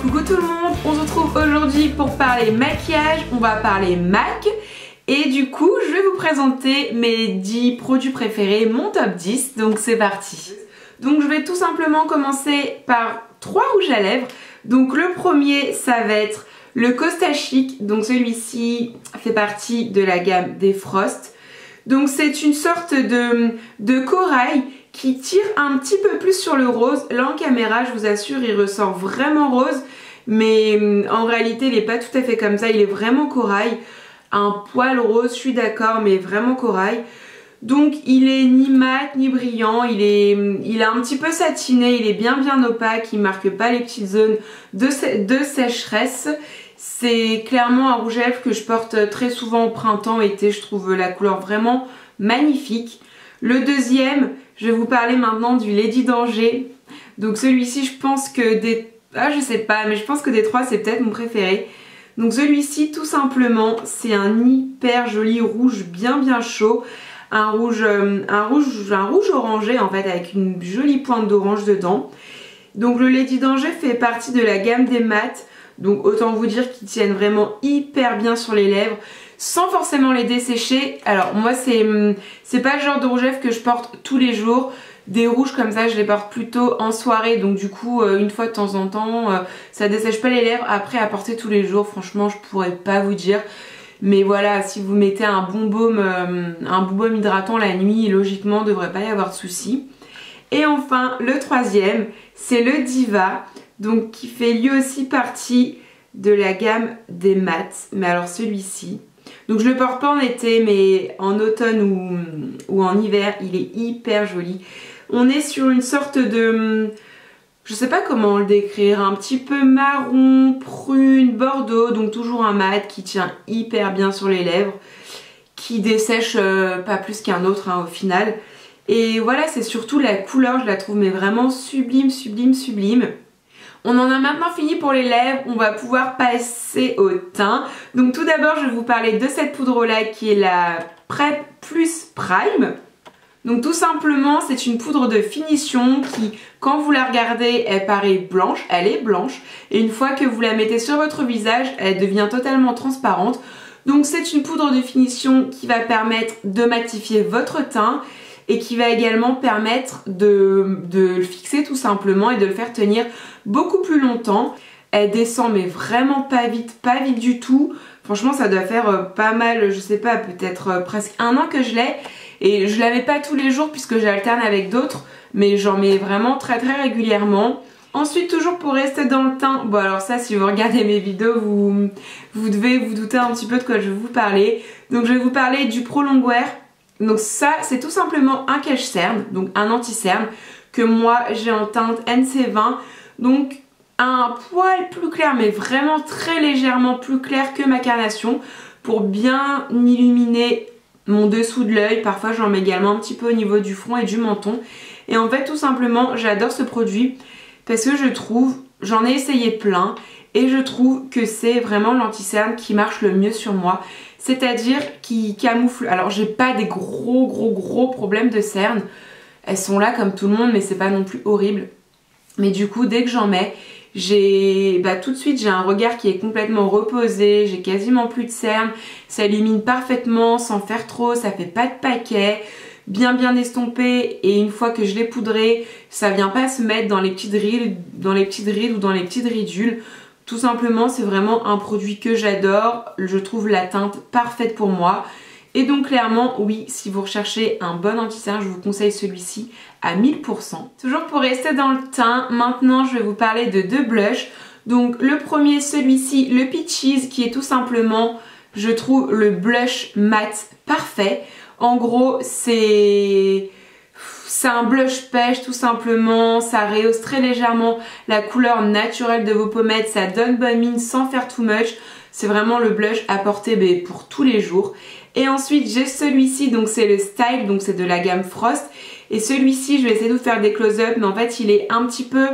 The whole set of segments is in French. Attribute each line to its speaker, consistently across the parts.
Speaker 1: Coucou tout le monde, on se retrouve aujourd'hui pour parler maquillage, on va parler MAC et du coup je vais vous présenter mes 10 produits préférés, mon top 10, donc c'est parti. Donc je vais tout simplement commencer par 3 rouges à lèvres. Donc le premier ça va être le Costa Chic, donc celui-ci fait partie de la gamme des Frost. Donc c'est une sorte de corail qui tire un petit peu plus sur le rose. Là en caméra je vous assure il ressort vraiment rose, mais en réalité il n'est pas tout à fait comme ça, il est vraiment corail. Un poil rose, je suis d'accord, mais vraiment corail. Donc il est ni mat ni brillant, il est un petit peu satiné, il est bien opaque, il marque pas les petites zones de sécheresse. C'est clairement un rouge à lèvres que je porte très souvent au printemps, été, je trouve la couleur vraiment magnifique. Le deuxième, je vais vous parler maintenant du Lady Danger. Donc celui-ci je pense que je sais pas, mais je pense que des trois c'est peut-être mon préféré. Donc celui-ci tout simplement c'est un hyper joli rouge bien chaud. Un rouge orangé en fait avec une jolie pointe d'orange dedans. Donc le Lady Danger fait partie de la gamme des mats. Donc autant vous dire qu'ils tiennent vraiment hyper bien sur les lèvres sans forcément les dessécher. Alors moi c'est pas le genre de rouge à lèvres que je porte tous les jours. Des rouges comme ça je les porte plutôt en soirée, donc du coup une fois de temps en temps ça dessèche pas les lèvres. Après à porter tous les jours franchement je pourrais pas vous dire. Mais voilà, si vous mettez un bon baume hydratant la nuit, logiquement, il ne devrait pas y avoir de soucis. Et enfin, le troisième, c'est le Diva, donc qui fait lui aussi partie de la gamme des mats. Mais alors celui-ci, donc je le porte pas en été, mais en automne ou en hiver, il est hyper joli. On est sur une sorte de... je sais pas comment le décrire, un petit peu marron, prune, bordeaux, donc toujours un mat qui tient hyper bien sur les lèvres, qui dessèche pas plus qu'un autre au final. Et voilà, c'est surtout la couleur, je la trouve mais vraiment sublime. On en a maintenant fini pour les lèvres, on va pouvoir passer au teint. Donc tout d'abord je vais vous parler de cette poudre là qui est la Prep Plus Prime. Donc tout simplement c'est une poudre de finition qui quand vous la regardez elle paraît blanche, elle est blanche, et une fois que vous la mettez sur votre visage elle devient totalement transparente. Donc c'est une poudre de finition qui va permettre de matifier votre teint et qui va également permettre de le fixer tout simplement et de le faire tenir beaucoup plus longtemps. Elle descend mais vraiment pas vite du tout. Franchement ça doit faire pas mal, je sais pas, peut-être presque un an que je l'ai. Et je la mets pas tous les jours puisque j'alterne avec d'autres, mais j'en mets vraiment très régulièrement. Ensuite, toujours pour rester dans le teint, bon alors ça si vous regardez mes vidéos, vous devez vous douter un petit peu de quoi je vais vous parler. Donc je vais vous parler du Pro Longwear. Donc ça c'est tout simplement un cache-cerne, donc un anti-cerne que moi j'ai en teinte NC20. Donc un poil plus clair mais vraiment très légèrement plus clair que ma carnation pour bien illuminer mon dessous de l'œil. Parfois j'en mets également un petit peu au niveau du front et du menton. Et en fait tout simplement j'adore ce produit parce que je trouve, j'en ai essayé plein et je trouve que c'est vraiment l'anti-cerne qui marche le mieux sur moi. C'est-à-dire qui camoufle. Alors j'ai pas des gros problèmes de cernes. Elles sont là comme tout le monde mais c'est pas non plus horrible. Mais du coup dès que j'en mets, tout de suite j'ai un regard qui est complètement reposé, j'ai quasiment plus de cernes, ça illumine parfaitement sans faire trop, ça fait pas de paquet, bien estompé, et une fois que je l'ai poudré, ça vient pas se mettre dans les petites rides ou dans les petites ridules. Tout simplement c'est vraiment un produit que j'adore, je trouve la teinte parfaite pour moi. Et donc clairement oui, si vous recherchez un bon anti-cerne, je vous conseille celui-ci à 1000%. Toujours pour rester dans le teint, maintenant je vais vous parler de deux blushs. Donc le premier, celui-ci, le Peaches, qui est tout simplement, je trouve, le blush mat parfait. En gros c'est un blush pêche tout simplement, ça rehausse très légèrement la couleur naturelle de vos pommettes, ça donne bonne mine sans faire too much. C'est vraiment le blush à porter pour tous les jours. Et ensuite j'ai celui-ci, donc c'est le Style, donc c'est de la gamme Frost. Et celui-ci je vais essayer de vous faire des close-up, mais en fait il est un petit peu...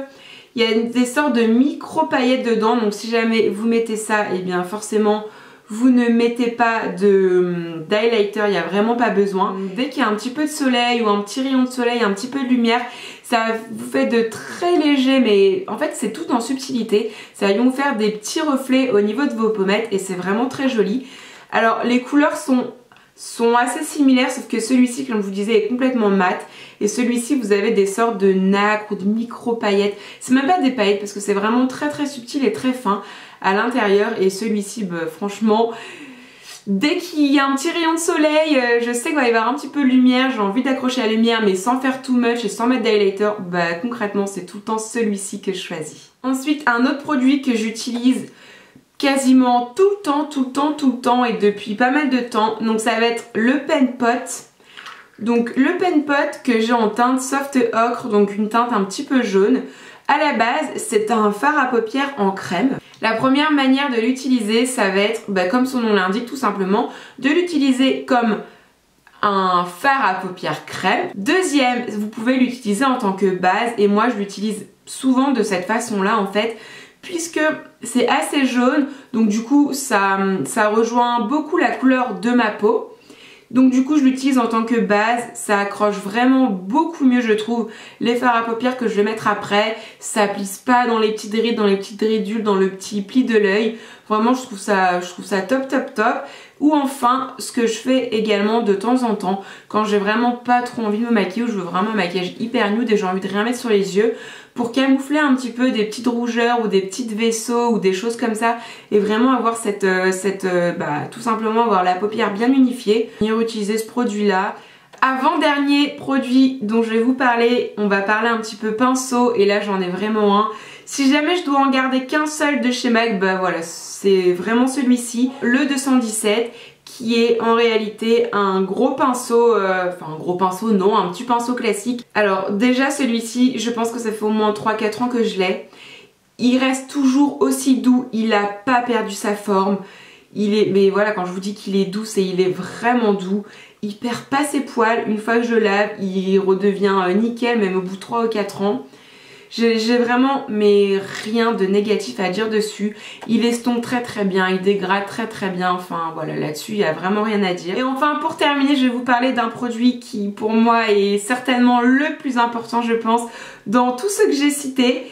Speaker 1: il y a des sortes de micro paillettes dedans, donc si jamais vous mettez ça, et bien forcément vous ne mettez pas d'highlighter, il n'y a vraiment pas besoin. Dès qu'il y a un petit peu de soleil ou un petit rayon de soleil, un petit peu de lumière, Ça vous fait de très légers, mais en fait c'est tout en subtilité. Ça va vous faire des petits reflets au niveau de vos pommettes et c'est vraiment très joli. Alors les couleurs sont assez similaires, sauf que celui-ci, comme je vous disais, est complètement mat. Et celui-ci, vous avez des sortes de nacre ou de micro paillettes. C'est même pas des paillettes parce que c'est vraiment très très subtil et très fin à l'intérieur. Et celui-ci, bah, franchement, dès qu'il y a un petit rayon de soleil, je sais qu'il va y avoir un petit peu de lumière. J'ai envie d'accrocher la lumière, mais sans faire too much et sans mettre d'highlighter. Bah concrètement, c'est tout le temps celui-ci que je choisis. Ensuite, un autre produit que j'utilise quasiment tout le temps et depuis pas mal de temps, donc ça va être le Pen Pot. Donc le Pen Pot que j'ai en teinte soft ocre, donc une teinte un petit peu jaune. À la base, c'est un fard à paupières en crème. La première manière de l'utiliser, ça va être, bah, comme son nom l'indique tout simplement, de l'utiliser comme un fard à paupières crème. Deuxième, vous pouvez l'utiliser en tant que base et moi je l'utilise souvent de cette façon-là en fait, puisque c'est assez jaune, donc du coup ça rejoint beaucoup la couleur de ma peau. Donc du coup je l'utilise en tant que base, ça accroche vraiment beaucoup mieux je trouve les fards à paupières que je vais mettre après, ça plisse pas dans les petites rides, dans les petites ridules, dans le petit pli de l'œil, vraiment je trouve ça top. Ou enfin ce que je fais également de temps en temps quand j'ai vraiment pas trop envie de me maquiller ou je veux vraiment un maquillage hyper nude et j'ai envie de rien mettre sur les yeux, pour camoufler un petit peu des petites rougeurs ou des petites vaisseaux ou des choses comme ça et vraiment avoir tout simplement avoir la paupière bien unifiée. Venir utiliser ce produit là. Avant-dernier produit dont je vais vous parler, on va parler un petit peu pinceau et là j'en ai vraiment un. Si jamais je dois en garder qu'un seul de chez MAC, bah voilà, c'est vraiment celui-ci, le 217, qui est en réalité un gros pinceau, enfin un gros pinceau non, un petit pinceau classique. Alors déjà celui-ci, je pense que ça fait au moins 3-4 ans que je l'ai. Il reste toujours aussi doux, il n'a pas perdu sa forme. Mais voilà, quand je vous dis qu'il est doux, c'est il est vraiment doux. Il perd pas ses poils, une fois que je lave, il redevient nickel, même au bout de 3 ou 4 ans. J'ai vraiment mais rien de négatif à dire dessus. Il estompe très bien, il dégrade très bien, enfin voilà, là-dessus il n'y a vraiment rien à dire. Et enfin pour terminer, je vais vous parler d'un produit qui pour moi est certainement le plus important je pense dans tout ce que j'ai cité.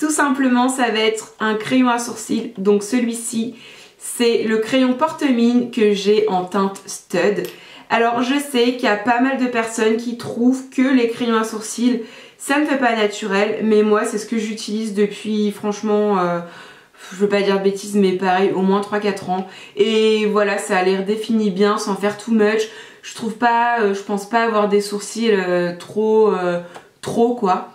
Speaker 1: Tout simplement ça va être un crayon à sourcils, donc celui-ci c'est le crayon porte-mine que j'ai en teinte Stud. Alors je sais qu'il y a pas mal de personnes qui trouvent que les crayons à sourcils ça ne fait pas naturel, mais moi c'est ce que j'utilise depuis franchement, je veux pas dire de bêtises mais pareil au moins 3-4 ans. Et voilà, ça a l'air défini bien sans faire too much. Je trouve pas, je pense pas avoir des sourcils trop quoi.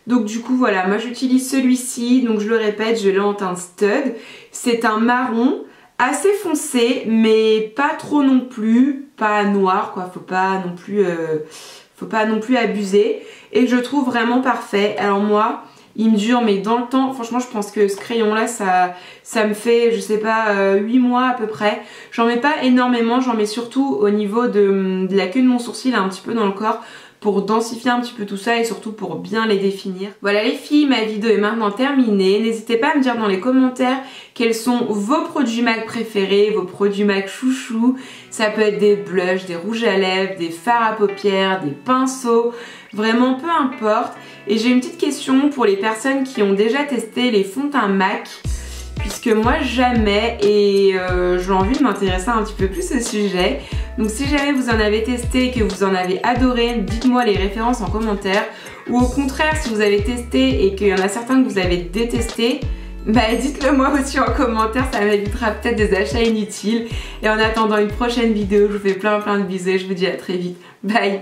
Speaker 1: Donc du coup voilà, moi j'utilise celui-ci, donc je le répète, je l'ai en teinte Stud. C'est un marron assez foncé mais pas trop non plus, pas noir quoi, faut pas non plus abuser et je trouve vraiment parfait. Alors moi il me dure mais dans le temps, franchement je pense que ce crayon là ça me fait je sais pas 8 mois à peu près. J'en mets pas énormément, j'en mets surtout au niveau de la queue de mon sourcil, un petit peu dans le corps, pour densifier un petit peu tout ça et surtout pour bien les définir. Voilà les filles, ma vidéo est maintenant terminée. N'hésitez pas à me dire dans les commentaires quels sont vos produits MAC préférés, vos produits MAC chouchou. Ça peut être des blushs, des rouges à lèvres, des fards à paupières, des pinceaux, vraiment peu importe. Et j'ai une petite question pour les personnes qui ont déjà testé les fonds de teint MAC, puisque moi jamais, et j'ai envie de m'intéresser un petit peu plus au sujet. Donc si jamais vous en avez testé et que vous en avez adoré, dites-moi les références en commentaire. Ou au contraire, si vous avez testé et qu'il y en a certains que vous avez détesté, bah dites-le moi aussi en commentaire, ça m'évitera peut-être des achats inutiles. Et en attendant une prochaine vidéo, je vous fais plein de bisous et je vous dis à très vite. Bye!